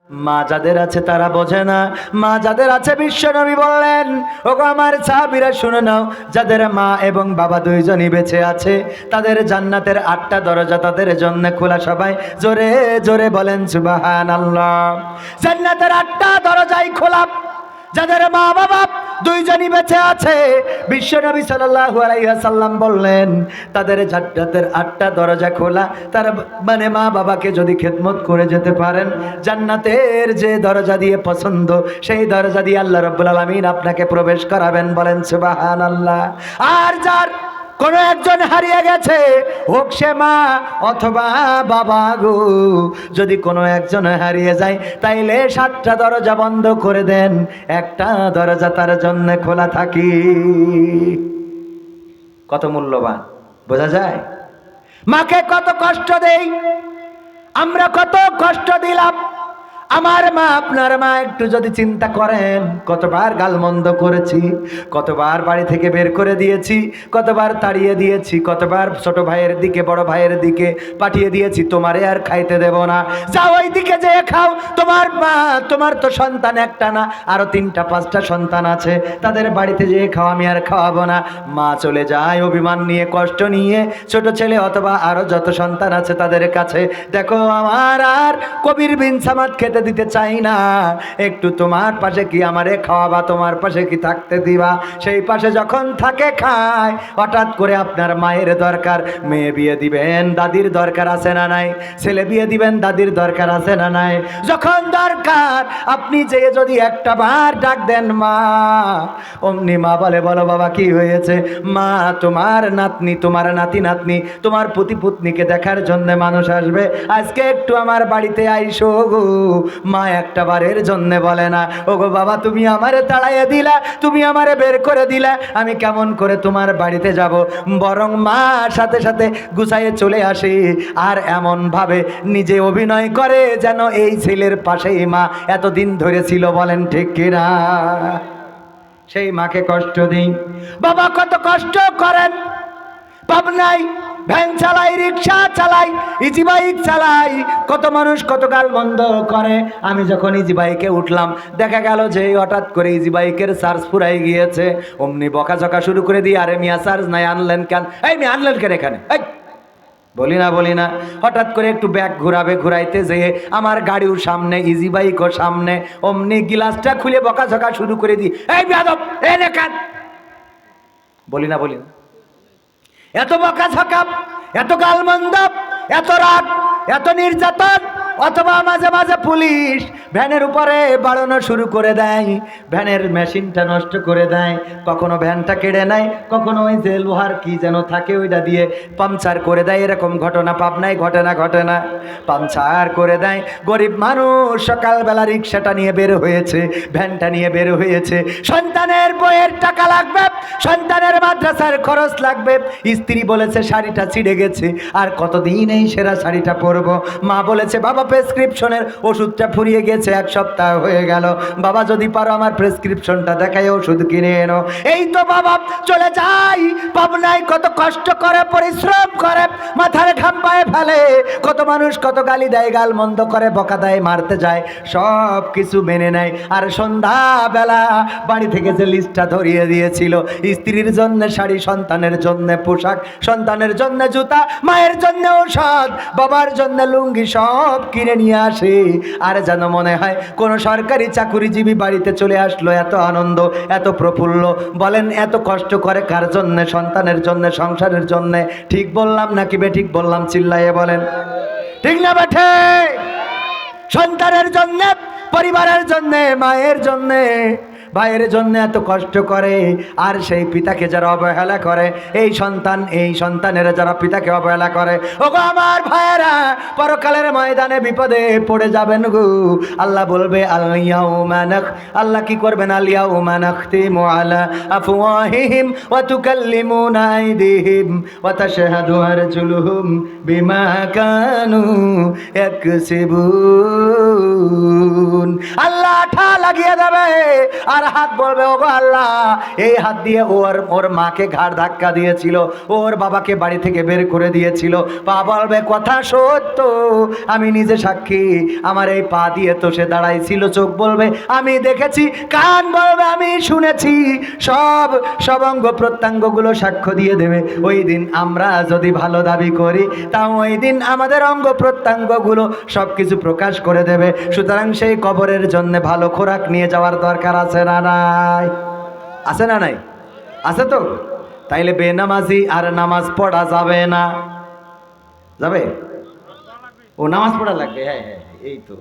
মা যাদের আছে তারা বোঝে না, মা যাদের আছে বিশ্বনবী বললেন, ওগো আমার সাহাবীরা শুনে নাও, যাদের মা এবং বাবা দুইজনই বেঁচে আছে তাদের জান্নাতের 8টা দরজা তাদের জন্য খোলা। সবাই জোরে জোরে বলেন সুবহানাল্লাহ। জান্নাতের 8টা দরজাই খোলা। যাদের মা বাবা দুইজনই বেঁচে আছে, বিশ্বনবী সাল্লাল্লাহু আলাইহি ওয়াসাল্লাম বললেন তাদের জান্নাতের 8টা দরজা খোলা। তার মানে মা বাবাকে যদি খেদমত করে যেতে পারেন, জান্নাতের যে দরজা দিয়ে পছন্দ সেই দরজা দিয়ে আল্লাহ রাব্বুল আলামিন আপনাকে প্রবেশ করাবেন। বলেন সুবহানাল্লাহ। আর যার কোনো একজন হারিয়ে গেছে, হোক সে মা অথবা বাবা গো, যদি কোনো একজন হারিয়ে যায় তাইলে 7টা দরজা বন্ধ করে দেন, একটা দরজা তার জন্য খোলা থাকি। কত মূল্যবান বোঝা যায়? মাকে কত কষ্ট দেই আমরা, কত কষ্ট দিলাম। আমার মা আপনার মা একটু যদি চিন্তা করেন, কতবার গালমন্দ করেছি, কতবার বাড়ি থেকে বের করে দিয়েছি, কতবার তাড়িয়ে দিয়েছি, কতবার ছোট ভাইয়ের দিকে বড় ভাইয়ের দিকে পাঠিয়ে দিয়েছি, তোমারে আর খাইতে দেব না, যাও ওই দিকে যেয়ে খাও। তোমার মা, তোমার তো সন্তান একটা না, আরো 3টা 5টা সন্তান আছে, তাদের বাড়িতে যেয়ে খাও, আমি আর খাওয়াবো না। মা চলে যায় অভিমান নিয়ে, কষ্ট নিয়ে, ছোট ছেলে অথবা আরো যত সন্তান আছে তাদের কাছে। দেখো আমার আর কবির বিন সামাদ খেতে দিতে চাই না, একটু তোমার পাশে কি আমারে খাওয়াবা, তোমার পাশে কি থাকতে দিবা? সেই পাশে যখন থাকে খায়, হঠাৎ করে আপনার মায়ের দরকার, মেয়ে বিয়ে দিবেন দাদির দরকার আছে না নাই? ছেলে বিয়ে দিবেন দাদির দরকার আছে না নাই? যখন দরকার আপনি যে যদি একটা বার ডাক দেন মা, অমনি মা বলে, বলো বাবা কি হয়েছে? মা তোমার নাতনি, তোমার নাতি নাতনি, তোমার পুতি পুতনিকে দেখার জন্য মানুষ আসবে, আজকে একটু আমার বাড়িতে আইসো গো। মা একটা বারের জন্য বলে না, ওগো বাবা তুমি আমারে তাড়াইয়ে দিলা, তুমি আমারে বের করে দিলা, আমি কেমন করে তোমার বাড়িতে যাব? বরং মা সাথে সাথে গুছাইয়ে চলে আসে, আর এমন ভাবে নিজে অভিনয় করে যেন এই ছেলের পাশেই মা এতদিন ধরে ছিল। বলেন ঠিক কিনা? সেই মাকে কষ্ট দিই। বাবা কত কষ্ট করেন, পাবনায় ভ্যান চালাই, রিক্সা চালাই, ইজি বাইক চালাই, কত মানুষ কত গাল বন্ধ করে। আমি যখন ইজি বাইকে উঠলাম, দেখা গেল যে হঠাৎ করে ইজি বাইকের চার্জ ফুরাই গিয়েছে, অমনি বকাঝকা শুরু করে দিয়ে, আরে মিয়া চার্জ নাই, আনলেন কেন? এই মিয়া আনলেন কেন এখানে? এই বলি না। হঠাৎ করে একটু ব্যাগ ঘুরাবে, ঘুরাইতে যেয়ে আমার গাড়ির সামনে, ইজি বাইকও সামনে, অমনি গিলাসটা খুলে বকাঝকা শুরু করে দিই, এই বেয়াদব এনে কেন? বলি না। এত বকাঝকা, এত গালমন্দ, এত রাগ, এত নির্যাতন, অথবা মাঝে মাঝে পুলিশ ভ্যানের উপরে বাড়ানো শুরু করে দেয়, ভ্যানের মেশিনটা নষ্ট করে দেয়, কখনো ভ্যানটা কেড়ে নেয়, কখনো ওই যে লোহার কি যেন থাকে ওইটা দিয়ে পাংচার করে দেয়। এরকম ঘটনা পাবনায় ঘটে না? পাংচার করে দেয়। গরিব মানুষ সকালবেলা রিক্সাটা নিয়ে বের হয়েছে, ভ্যানটা নিয়ে বের হয়েছে, সন্তানের বইয়ের টাকা লাগবে, সন্তানের মাদ্রাসার খরচ লাগবে, স্ত্রী বলেছে শাড়িটা ছিঁড়ে গেছে, আর কতদিন এই সেরা শাড়িটা পরবো। মা বলেছে বাবা প্রেসক্রিপশনের ওষুধটা ফুরিয়ে গেছে, 1 সপ্তাহ হয়ে গেল, বাবা যদি পারো আমার প্রেসক্রিপশনটা দেখাই ওষুধ কিনে এনো। এই তো বাবা চলে যাই পাবনায়, কত কষ্ট করে, পরিশ্রম করে, মাথার ঘাম পায়ে ফেলে, কত মানুষ কত গালি দেয়, গাল মন্দ করে, বকা দেয়, মারতে যায়, সব কিছু মেনে নেয়। আর সন্ধ্যাবেলা বাড়ি থেকে যে লিস্টটা ধরিয়ে দিয়েছিল, স্ত্রীর জন্য শাড়ি, সন্তানের জন্য পোশাক, সন্তানের জন্য জুতা, মায়ের জন্য ঔষধ, বাবার জন্য লুঙ্গি, সব কিনে নিয়ে আসে। আর যেন মনে হয় কোন সরকারি চাকুরিজীবী বাড়িতে চলে আসলো। এত আনন্দ, এত প্রফুল্ল। বলেন এত কষ্ট করে কার জন্য? সন্তানের জন্য, সংসারের জন্য। ঠিক বললাম নাকি বেঠিক বললাম? চিল্লাইয়ে বলেন ঠিক না বেঠে? সন্তানের জন্য, পরিবারের জন্য, মায়ের জন্য, ভাইয়ের জন্য এত কষ্ট করে। আর সেই পিতাকে যারা অবহেলা করে, এই সন্তানেরা যারা পিতাকে অবহেলা করে, ওগো আমার ভাইয়েরা, পরকালের ময়দানে বিপদে পড়ে যাবেন গো। আল্লাহ বলবে আল্লাহ কি করবেন? আলিয়াউমা নাখতিমু আলা আফওয়াহিহিম ওয়া তুকাল্লিমুনা আইদিহিম ওয়া তাশহাদু আরজুলুহুম বিমা কানু ইয়াকসিবুন। আল্লাহ ঠা লাগিয়ে দেবে, আর হাত বলবে ওগো আল্লাহ, এই হাত দিয়ে ওর মাকে ঘাড় ধাক্কা দিয়েছিল, ওর বাবাকে বাড়ি থেকে বের করে দিয়েছিল। পা বলবে কথা সত্য, আমি নিজে সাক্ষী, আমার এই পা দিয়ে তো সে দাঁড়াইছিল। চোখ বলবে আমি দেখেছি, কান বলবে আমি শুনেছি, সব অঙ্গ প্রত্যঙ্গগুলো সাক্ষ্য দিয়ে দেবে। ওই দিন আমরা যদি ভালো দাবি করি, তাও ওই দিন আমাদের অঙ্গ প্রত্যঙ্গগুলো সব কিছু প্রকাশ করে দেবে। সুতরাং সেই কবরের জন্য ভালো খোরাক নিয়ে যাওয়ার দরকার আছে না নাই? আছে না নাই? আছে তো। তাইলে বেনামাজি আর নামাজ পড়া যাবে না? যাবে? ও নামাজ পড়া লাগবে, হ্যাঁ হ্যাঁ, এই তো।